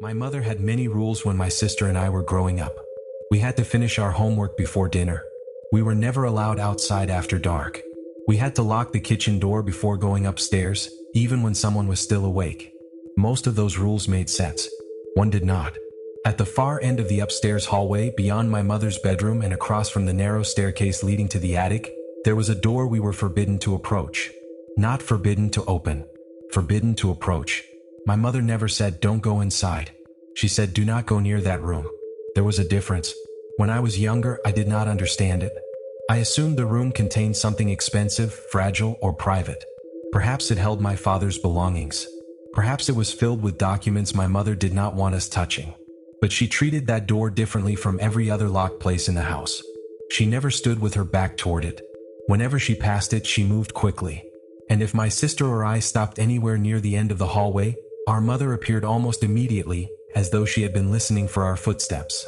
My mother had many rules when my sister and I were growing up. We had to finish our homework before dinner. We were never allowed outside after dark. We had to lock the kitchen door before going upstairs, even when someone was still awake. Most of those rules made sense. One did not. At the far end of the upstairs hallway, beyond my mother's bedroom and across from the narrow staircase leading to the attic, there was a door we were forbidden to approach. Not forbidden to open. Forbidden to approach. My mother never said, "Don't go inside." She said, "Do not go near that room." There was a difference. When I was younger, I did not understand it. I assumed the room contained something expensive, fragile, or private. Perhaps it held my father's belongings. Perhaps it was filled with documents my mother did not want us touching. But she treated that door differently from every other locked place in the house. She never stood with her back toward it. Whenever she passed it, she moved quickly. And if my sister or I stopped anywhere near the end of the hallway, our mother appeared almost immediately, as though she had been listening for our footsteps.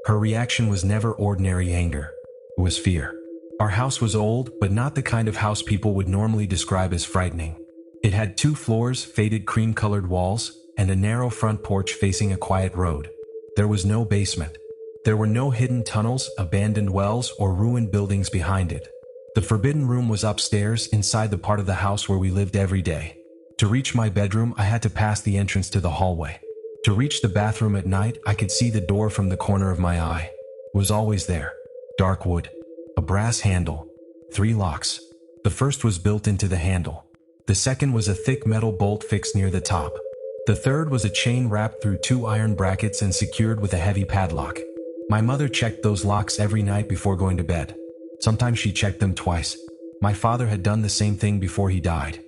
Her reaction was never ordinary anger. It was fear. Our house was old, but not the kind of house people would normally describe as frightening. It had 2 floors, faded cream-colored walls, and a narrow front porch facing a quiet road. There was no basement. There were no hidden tunnels, abandoned wells, or ruined buildings behind it. The forbidden room was upstairs, inside the part of the house where we lived every day. To reach my bedroom, I had to pass the entrance to the hallway. To reach the bathroom at night, I could see the door from the corner of my eye. It was always there. Dark wood. A brass handle. 3 locks. The first was built into the handle. The second was a thick metal bolt fixed near the top. The third was a chain wrapped through 2 iron brackets and secured with a heavy padlock. My mother checked those locks every night before going to bed. Sometimes she checked them twice. My father had done the same thing before he died.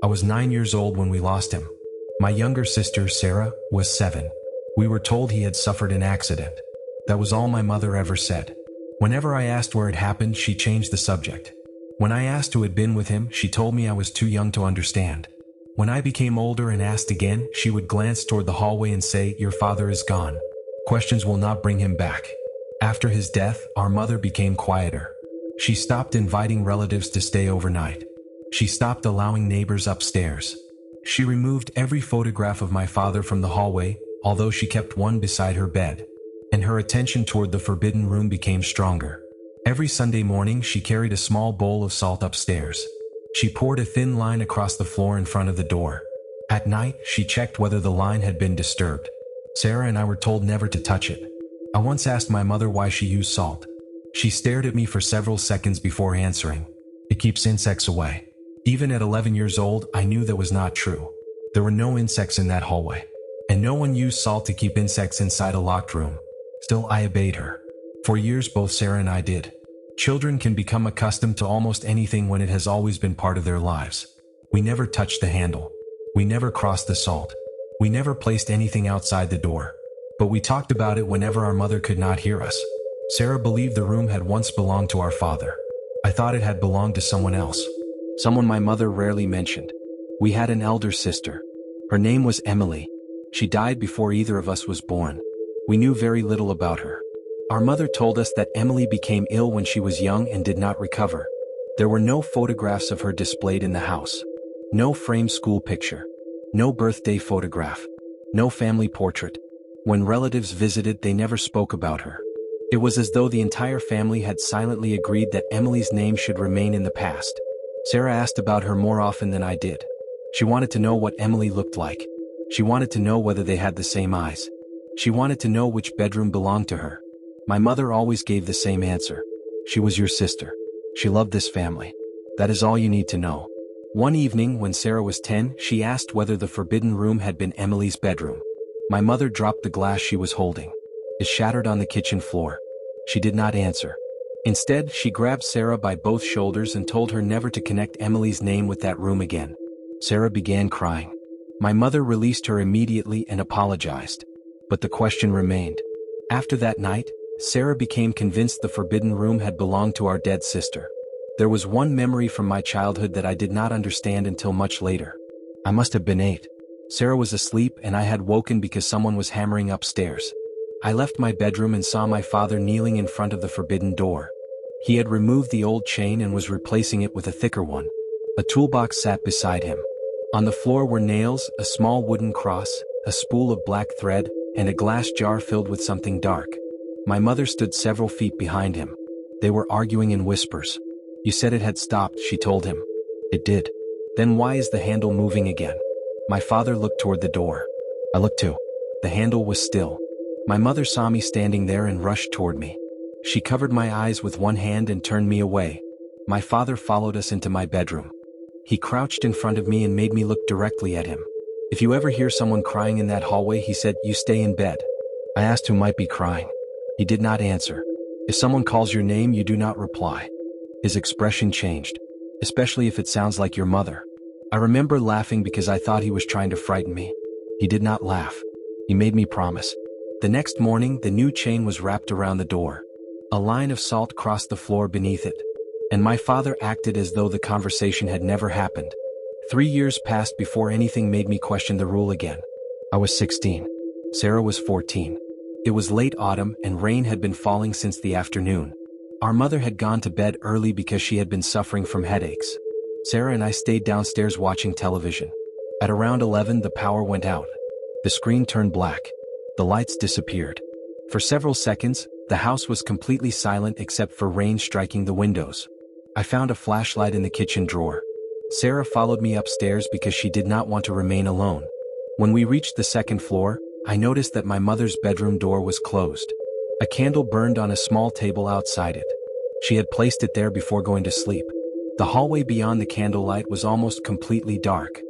I was 9 years old when we lost him. My younger sister, Sarah, was 7. We were told he had suffered an accident. That was all my mother ever said. Whenever I asked where it happened, she changed the subject. When I asked who had been with him, she told me I was too young to understand. When I became older and asked again, she would glance toward the hallway and say, "Your father is gone. Questions will not bring him back." After his death, our mother became quieter. She stopped inviting relatives to stay overnight. She stopped allowing neighbors upstairs. She removed every photograph of my father from the hallway, although she kept one beside her bed. And her attention toward the forbidden room became stronger. Every Sunday morning, she carried a small bowl of salt upstairs. She poured a thin line across the floor in front of the door. At night, she checked whether the line had been disturbed. Sarah and I were told never to touch it. I once asked my mother why she used salt. She stared at me for several seconds before answering. "It keeps insects away." Even at 11 years old, I knew that was not true. There were no insects in that hallway. And no one used salt to keep insects inside a locked room. Still, I obeyed her. For years, both Sarah and I did. Children can become accustomed to almost anything when it has always been part of their lives. We never touched the handle. We never crossed the salt. We never placed anything outside the door. But we talked about it whenever our mother could not hear us. Sarah believed the room had once belonged to our father. I thought it had belonged to someone else. Someone my mother rarely mentioned. We had an elder sister. Her name was Emily. She died before either of us was born. We knew very little about her. Our mother told us that Emily became ill when she was young and did not recover. There were no photographs of her displayed in the house. No framed school picture. No birthday photograph. No family portrait. When relatives visited, they never spoke about her. It was as though the entire family had silently agreed that Emily's name should remain in the past. Sarah asked about her more often than I did. She wanted to know what Emily looked like. She wanted to know whether they had the same eyes. She wanted to know which bedroom belonged to her. My mother always gave the same answer. She was your sister. She loved this family. That is all you need to know. One evening, when Sarah was 10, she asked whether the forbidden room had been Emily's bedroom. My mother dropped the glass she was holding. It shattered on the kitchen floor. She did not answer. Instead, she grabbed Sarah by both shoulders and told her never to connect Emily's name with that room again. Sarah began crying. My mother released her immediately and apologized. But the question remained. After that night, Sarah became convinced the forbidden room had belonged to our dead sister. There was one memory from my childhood that I did not understand until much later. I must have been 8. Sarah was asleep and I had woken because someone was hammering upstairs. I left my bedroom and saw my father kneeling in front of the forbidden door. He had removed the old chain and was replacing it with a thicker one. A toolbox sat beside him. On the floor were nails, a small wooden cross, a spool of black thread, and a glass jar filled with something dark. My mother stood several feet behind him. They were arguing in whispers. "You said it had stopped," she told him. "It did." "Then why is the handle moving again?" My father looked toward the door. I looked too. The handle was still. My mother saw me standing there and rushed toward me. She covered my eyes with one hand and turned me away. My father followed us into my bedroom. He crouched in front of me and made me look directly at him. "If you ever hear someone crying in that hallway," he said, "you stay in bed." I asked who might be crying. He did not answer. "If someone calls your name, you do not reply." His expression changed, especially if it sounds like your mother. I remember laughing because I thought he was trying to frighten me. He did not laugh. He made me promise. The next morning, the new chain was wrapped around the door. A line of salt crossed the floor beneath it, and my father acted as though the conversation had never happened. 3 years passed before anything made me question the rule again. I was 16. Sarah was 14. It was late autumn and rain had been falling since the afternoon. Our mother had gone to bed early because she had been suffering from headaches. Sarah and I stayed downstairs watching television. At around 11, the power went out. The screen turned black. The lights disappeared. For several seconds, the house was completely silent except for rain striking the windows. I found a flashlight in the kitchen drawer. Sarah followed me upstairs because she did not want to remain alone. When we reached the second floor, I noticed that my mother's bedroom door was closed. A candle burned on a small table outside it. She had placed it there before going to sleep. The hallway beyond the candlelight was almost completely dark.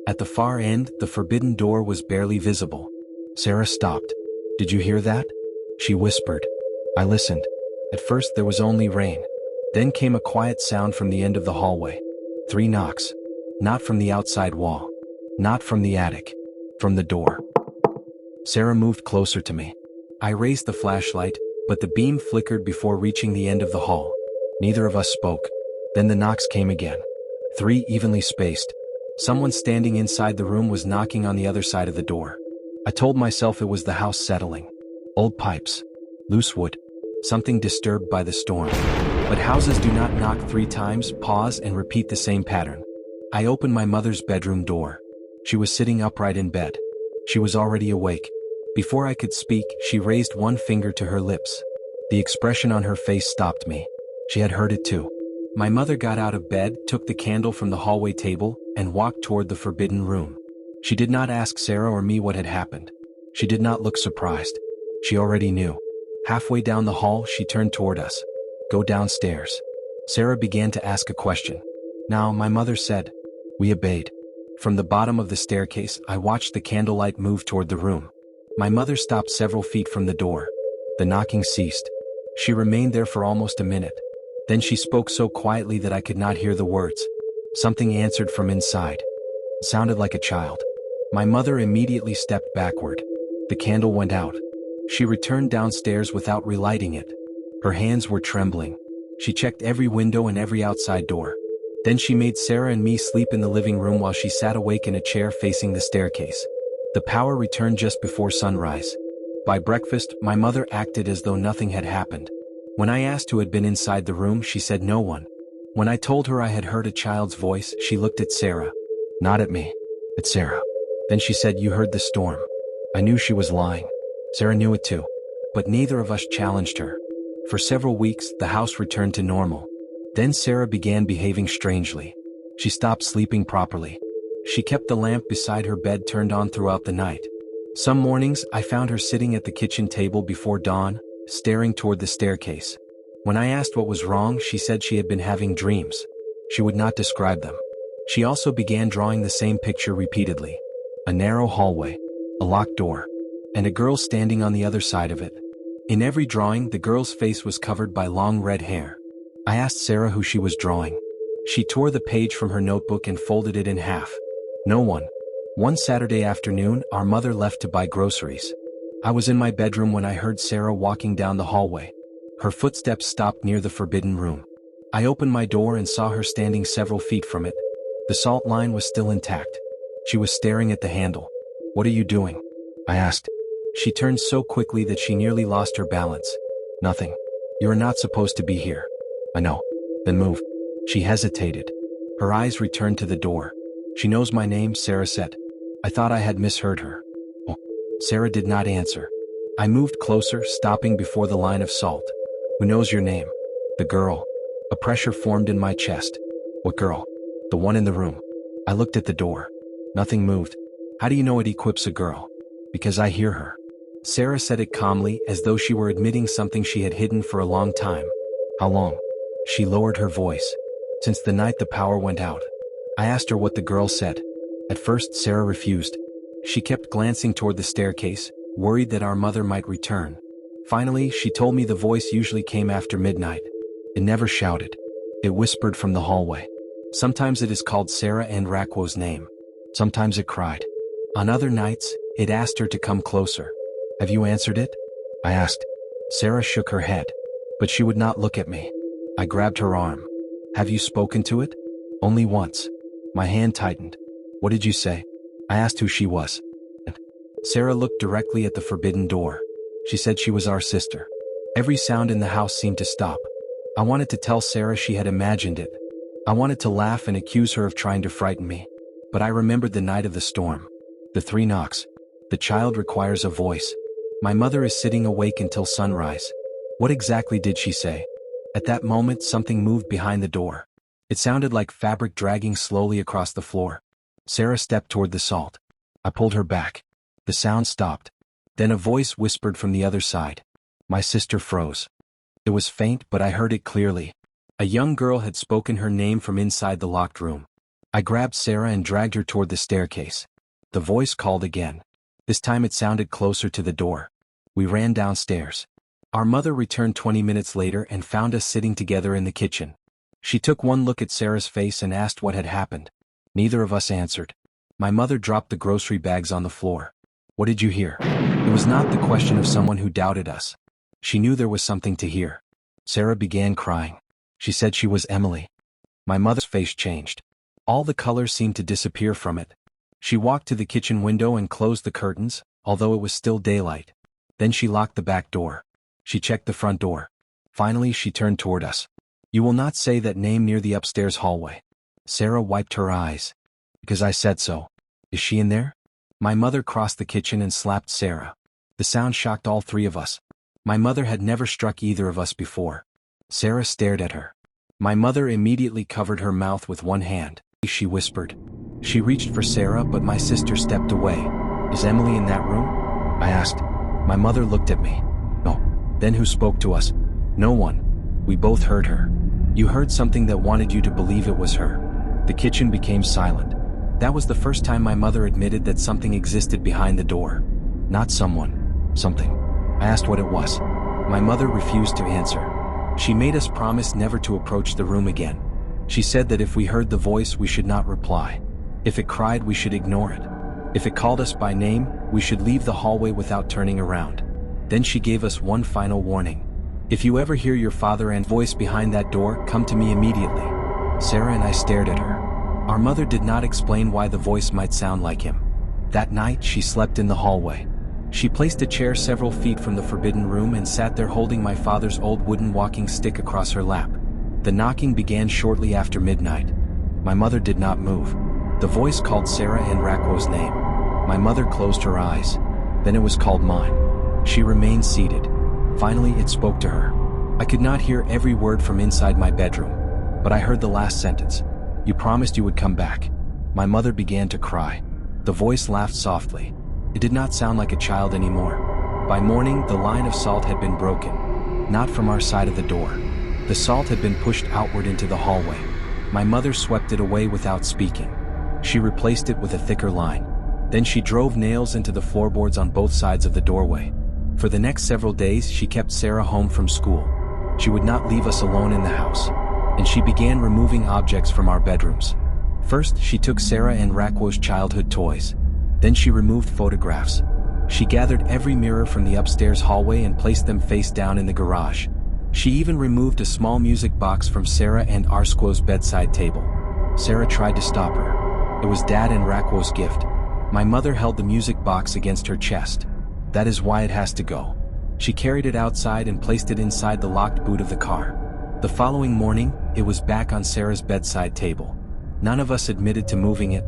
At the far end, the forbidden door was barely visible. Sarah stopped. "Did you hear that?" she whispered. I listened. At first there was only rain. Then came a quiet sound from the end of the hallway. 3 knocks. Not from the outside wall. Not from the attic. From the door. Sarah moved closer to me. I raised the flashlight, but the beam flickered before reaching the end of the hall. Neither of us spoke. Then the knocks came again. 3 evenly spaced. Someone standing inside the room was knocking on the other side of the door. I told myself it was the house settling. Old pipes. Loose wood. Something disturbed by the storm. But houses do not knock 3 times, pause, and repeat the same pattern. I opened my mother's bedroom door. She was sitting upright in bed. She was already awake. Before I could speak, she raised one finger to her lips. The expression on her face stopped me. She had heard it too. My mother got out of bed, took the candle from the hallway table, and walked toward the forbidden room. She did not ask Sarah or me what had happened. She did not look surprised. She already knew. Halfway down the hall, she turned toward us. "Go downstairs." Sarah began to ask a question. "Now," my mother said. We obeyed. From the bottom of the staircase, I watched the candlelight move toward the room. My mother stopped several feet from the door. The knocking ceased. She remained there for almost a minute. Then she spoke so quietly that I could not hear the words. Something answered from inside. It sounded like a child. My mother immediately stepped backward. The candle went out. She returned downstairs without relighting it. Her hands were trembling. She checked every window and every outside door. Then she made Sarah and me sleep in the living room while she sat awake in a chair facing the staircase. The power returned just before sunrise. By breakfast, my mother acted as though nothing had happened. When I asked who had been inside the room, she said no one. When I told her I had heard a child's voice, she looked at Sarah. Not at me. At Sarah. Then she said, "You heard the storm." I knew she was lying. Sarah knew it too. But neither of us challenged her. For several weeks, the house returned to normal. Then Sarah began behaving strangely. She stopped sleeping properly. She kept the lamp beside her bed turned on throughout the night. Some mornings, I found her sitting at the kitchen table before dawn, staring toward the staircase. When I asked what was wrong, she said she had been having dreams. She would not describe them. She also began drawing the same picture repeatedly. A narrow hallway, a locked door, and a girl standing on the other side of it. In every drawing, the girl's face was covered by long red hair. I asked Sarah who she was drawing. She tore the page from her notebook and folded it in half. No one. One Saturday afternoon, our mother left to buy groceries. I was in my bedroom when I heard Sarah walking down the hallway. Her footsteps stopped near the forbidden room. I opened my door and saw her standing several feet from it. The salt line was still intact. She was staring at the handle. "What are you doing?" I asked. She turned so quickly that she nearly lost her balance. "Nothing. You are not supposed to be here." "I know." "Then move." She hesitated. Her eyes returned to the door. "She knows my name," Sarah said. I thought I had misheard her. "Oh, Sarah did not answer. I moved closer, stopping before the line of salt. Who knows your name? The girl. A pressure formed in my chest. What girl? The one in the room. I looked at the door. Nothing moved. How do you know it equips a girl? Because I hear her. Sarah said it calmly, as though she were admitting something she had hidden for a long time. How long? She lowered her voice. Since the night the power went out. I asked her what the girl said. At first, Sarah refused. She kept glancing toward the staircase, worried that our mother might return. Finally, she told me the voice usually came after midnight. It never shouted. It whispered from the hallway. Sometimes it is called Sarah and Rakwo's name. Sometimes it cried. On other nights, it asked her to come closer. Have you answered it? I asked. Sarah shook her head. But she would not look at me. I grabbed her arm. Have you spoken to it? Only once. My hand tightened. What did you say? I asked who she was. Sarah looked directly at the forbidden door. She said she was our sister. Every sound in the house seemed to stop. I wanted to tell Sarah she had imagined it. I wanted to laugh and accuse her of trying to frighten me. But I remembered the night of the storm. The 3 knocks. The child requires a voice. My mother is sitting awake until sunrise. What exactly did she say? At that moment, something moved behind the door. It sounded like fabric dragging slowly across the floor. Sarah stepped toward the salt. I pulled her back. The sound stopped. Then a voice whispered from the other side. My sister froze. It was faint, but I heard it clearly. A young girl had spoken her name from inside the locked room. I grabbed Sarah and dragged her toward the staircase. The voice called again. This time it sounded closer to the door. We ran downstairs. Our mother returned 20 minutes later and found us sitting together in the kitchen. She took one look at Sarah's face and asked what had happened. Neither of us answered. My mother dropped the grocery bags on the floor. What did you hear? It was not the question of someone who doubted us. She knew there was something to hear. Sarah began crying. She said she was Emily. My mother's face changed. All the color seemed to disappear from it. She walked to the kitchen window and closed the curtains, although it was still daylight. Then she locked the back door. She checked the front door. Finally, she turned toward us. You will not say that name near the upstairs hallway. Sarah wiped her eyes. Because I said so. Is she in there? My mother crossed the kitchen and slapped Sarah. The sound shocked all 3 of us. My mother had never struck either of us before. Sarah stared at her. My mother immediately covered her mouth with one hand. She whispered. She reached for Sarah, but my sister stepped away. Is Emily in that room? I asked. My mother looked at me. No. Then who spoke to us? No one. We both heard her. You heard something that wanted you to believe it was her. The kitchen became silent. That was the first time my mother admitted that something existed behind the door. Not someone. Something. I asked what it was. My mother refused to answer. She made us promise never to approach the room again. She said that if we heard the voice, we should not reply. If it cried, we should ignore it. If it called us by name, we should leave the hallway without turning around. Then she gave us one final warning. If you ever hear your father and voice behind that door, come to me immediately. Sarah and I stared at her. Our mother did not explain why the voice might sound like him. That night, she slept in the hallway. She placed a chair several feet from the forbidden room and sat there holding my father's old wooden walking stick across her lap. The knocking began shortly after midnight. My mother did not move. The voice called Sarah and Rakwo's name. My mother closed her eyes. Then it was called mine. She remained seated. Finally, it spoke to her. I could not hear every word from inside my bedroom, but I heard the last sentence. You promised you would come back. My mother began to cry. The voice laughed softly. It did not sound like a child anymore. By morning, the line of salt had been broken. Not from our side of the door. The salt had been pushed outward into the hallway. My mother swept it away without speaking. She replaced it with a thicker line. Then she drove nails into the floorboards on both sides of the doorway. For the next several days, she kept Sarah home from school. She would not leave us alone in the house. And she began removing objects from our bedrooms. First, she took Sarah and Rakwo's childhood toys. Then she removed photographs. She gathered every mirror from the upstairs hallway and placed them face down in the garage. She even removed a small music box from Sarah and Rakwo's bedside table. Sarah tried to stop her. It was Dad and Rakwo's gift. My mother held the music box against her chest. That is why it has to go. She carried it outside and placed it inside the locked boot of the car. The following morning, it was back on Sarah's bedside table. None of us admitted to moving it.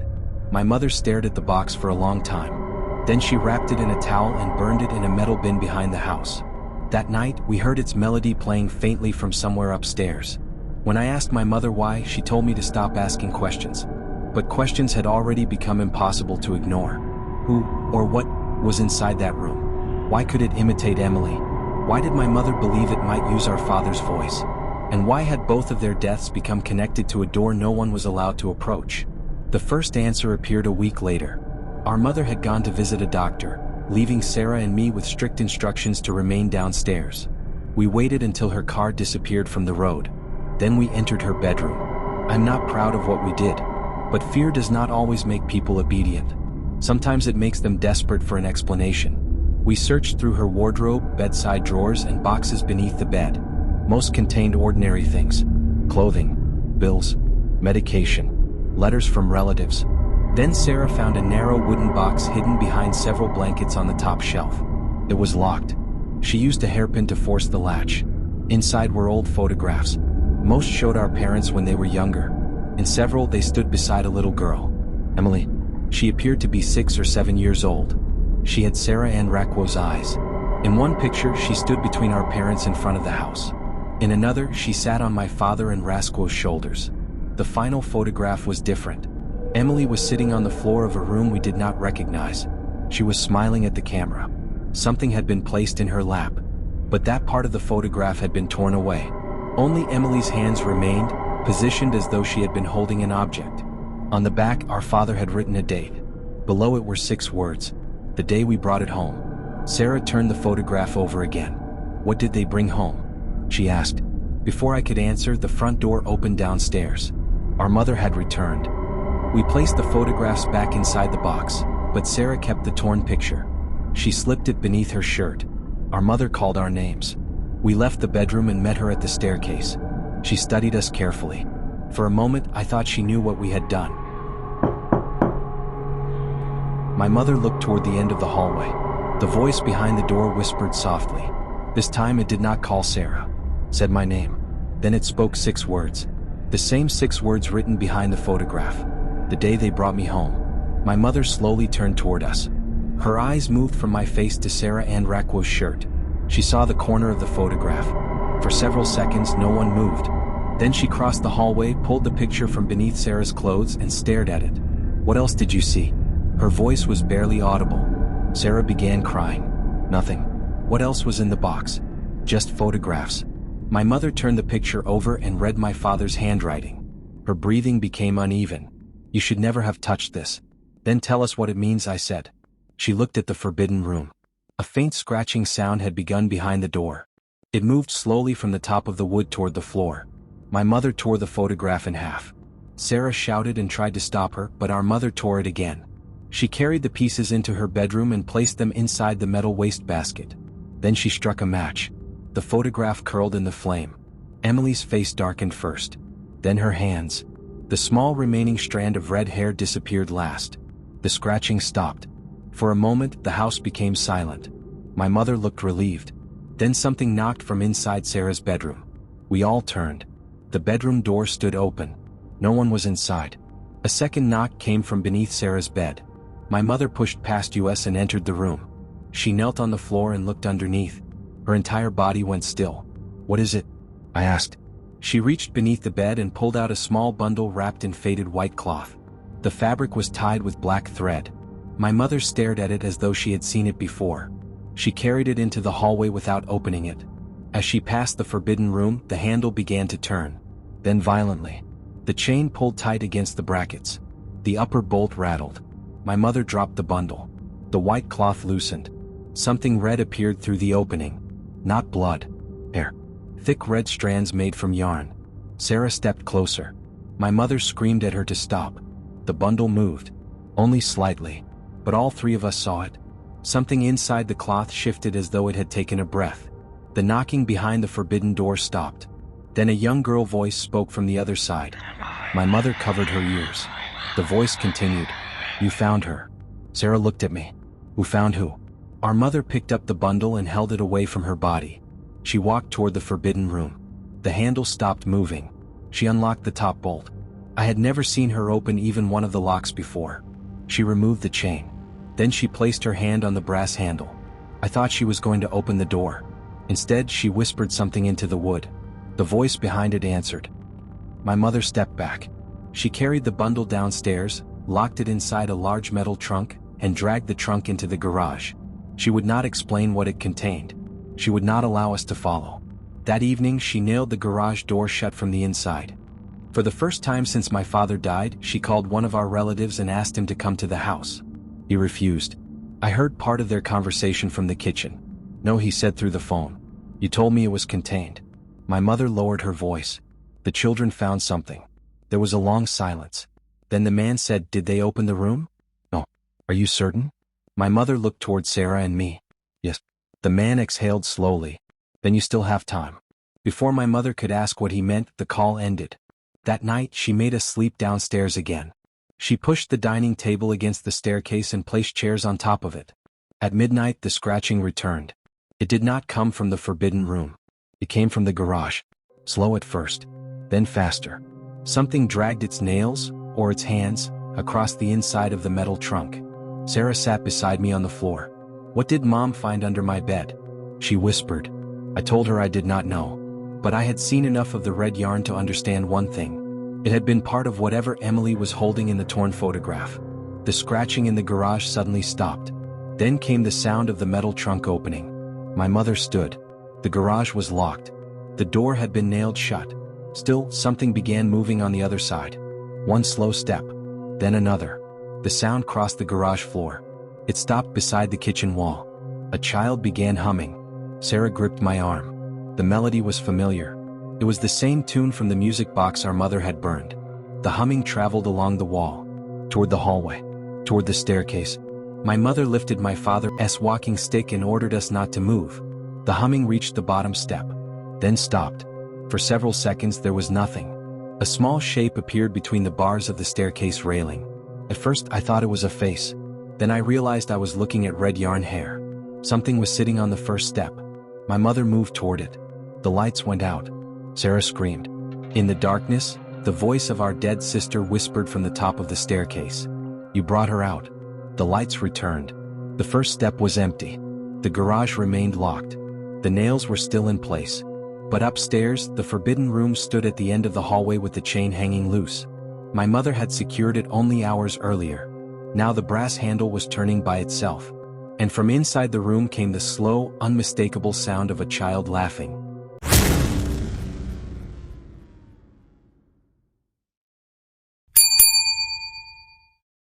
My mother stared at the box for a long time. Then she wrapped it in a towel and burned it in a metal bin behind the house. That night, we heard its melody playing faintly from somewhere upstairs. When I asked my mother why, she told me to stop asking questions. But questions had already become impossible to ignore. Who, or what, was inside that room? Why could it imitate Emily? Why did my mother believe it might use our father's voice? And why had both of their deaths become connected to a door no one was allowed to approach? The first answer appeared a week later. Our mother had gone to visit a doctor, leaving Sarah and me with strict instructions to remain downstairs. We waited until her car disappeared from the road. Then we entered her bedroom. I'm not proud of what we did, but fear does not always make people obedient. Sometimes it makes them desperate for an explanation. We searched through her wardrobe, bedside drawers, and boxes beneath the bed. Most contained ordinary things: clothing, bills, medication, letters from relatives. Then Sarah found a narrow wooden box hidden behind several blankets on the top shelf. It was locked. She used a hairpin to force the latch. Inside were old photographs. Most showed our parents when they were younger. In several, they stood beside a little girl, Emily. She appeared to be 6 or 7 years old. She had Sarah Ann Racquo's eyes. In one picture, she stood between our parents in front of the house. In another, she sat on my father and Racquo's shoulders. The final photograph was different. Emily was sitting on the floor of a room we did not recognize. She was smiling at the camera. Something had been placed in her lap, but that part of the photograph had been torn away. Only Emily's hands remained, positioned as though she had been holding an object. On the back, our father had written a date. Below it were 6 words: the day we brought it home. Sarah turned the photograph over again. "What did they bring home?" she asked. Before I could answer, the front door opened downstairs. Our mother had returned. We placed the photographs back inside the box, but Sarah kept the torn picture. She slipped it beneath her shirt. Our mother called our names. We left the bedroom and met her at the staircase. She studied us carefully. For a moment, I thought she knew what we had done. My mother looked toward the end of the hallway. The voice behind the door whispered softly. This time it did not call Sarah. Said my name. Then it spoke 6 words. The same 6 words written behind the photograph. The day they brought me home. My mother slowly turned toward us. Her eyes moved from my face to Sarah Ann Racquo's shirt. She saw the corner of the photograph. For several seconds, no one moved. Then she crossed the hallway, pulled the picture from beneath Sarah's clothes, and stared at it. "What else did you see?" Her voice was barely audible. Sarah began crying. "Nothing." "What else was in the box?" "Just photographs." My mother turned the picture over and read my father's handwriting. Her breathing became uneven. "You should never have touched this." "Then tell us what it means," I said. She looked at the forbidden room. A faint scratching sound had begun behind the door. It moved slowly from the top of the wood toward the floor. My mother tore the photograph in half. Sarah shouted and tried to stop her, but our mother tore it again. She carried the pieces into her bedroom and placed them inside the metal wastebasket. Then she struck a match. The photograph curled in the flame. Emily's face darkened first. Then her hands. The small remaining strand of red hair disappeared last. The scratching stopped. For a moment, the house became silent. My mother looked relieved. Then something knocked from inside Sarah's bedroom. We all turned. The bedroom door stood open. No one was inside. A second knock came from beneath Sarah's bed. My mother pushed past us and entered the room. She knelt on the floor and looked underneath. Her entire body went still. "What is it?" I asked. She reached beneath the bed and pulled out a small bundle wrapped in faded white cloth. The fabric was tied with black thread. My mother stared at it as though she had seen it before. She carried it into the hallway without opening it. As she passed the forbidden room, the handle began to turn. Then violently. The chain pulled tight against the brackets. The upper bolt rattled. My mother dropped the bundle. The white cloth loosened. Something red appeared through the opening. Not blood. Hair. Thick red strands made from yarn. Sarah stepped closer. My mother screamed at her to stop. The bundle moved. Only slightly. But all 3 of us saw it. Something inside the cloth shifted as though it had taken a breath. The knocking behind the forbidden door stopped. Then a young girl voice spoke from the other side. My mother covered her ears. The voice continued. "You found her." Sarah looked at me. "Who found who?" Our mother picked up the bundle and held it away from her body. She walked toward the forbidden room. The handle stopped moving. She unlocked the top bolt. I had never seen her open even one of the locks before. She removed the chain. Then she placed her hand on the brass handle. I thought she was going to open the door. Instead, she whispered something into the wood. The voice behind it answered. My mother stepped back. She carried the bundle downstairs, locked it inside a large metal trunk, and dragged the trunk into the garage. She would not explain what it contained. She would not allow us to follow. That evening, she nailed the garage door shut from the inside. For the first time since my father died, she called one of our relatives and asked him to come to the house. He refused. I heard part of their conversation from the kitchen. No, he said through the phone. You told me it was contained. My mother lowered her voice. The children found something. There was a long silence. Then the man said, Did they open the room? No. Are you certain? My mother looked toward Sarah and me. Yes. The man exhaled slowly. Then you still have time. Before my mother could ask what he meant, the call ended. That night, she made us sleep downstairs again. She pushed the dining table against the staircase and placed chairs on top of it. At midnight, the scratching returned. It did not come from the forbidden room. It came from the garage. Slow at first, then faster. Something dragged its nails, or its hands, across the inside of the metal trunk. Sarah sat beside me on the floor. What did Mom find under my bed? She whispered. I told her I did not know. But I had seen enough of the red yarn to understand one thing. It had been part of whatever Emily was holding in the torn photograph. The scratching in the garage suddenly stopped. Then came the sound of the metal trunk opening. My mother stood. The garage was locked. The door had been nailed shut. Still, something began moving on the other side. One slow step. Then another. The sound crossed the garage floor. It stopped beside the kitchen wall. A child began humming. Sarah gripped my arm. The melody was familiar. It was the same tune from the music box our mother had burned. The humming traveled along the wall, toward the hallway, toward the staircase. My mother lifted my father's walking stick and ordered us not to move. The humming reached the bottom step, then stopped. For several seconds there was nothing. A small shape appeared between the bars of the staircase railing. At first I thought it was a face. Then I realized I was looking at red yarn hair. Something was sitting on the first step. My mother moved toward it. The lights went out. Sarah screamed. In the darkness, the voice of our dead sister whispered from the top of the staircase. You brought her out. The lights returned. The first step was empty. The garage remained locked. The nails were still in place. But upstairs, the forbidden room stood at the end of the hallway with the chain hanging loose. My mother had secured it only hours earlier. Now the brass handle was turning by itself. And from inside the room came the slow, unmistakable sound of a child laughing.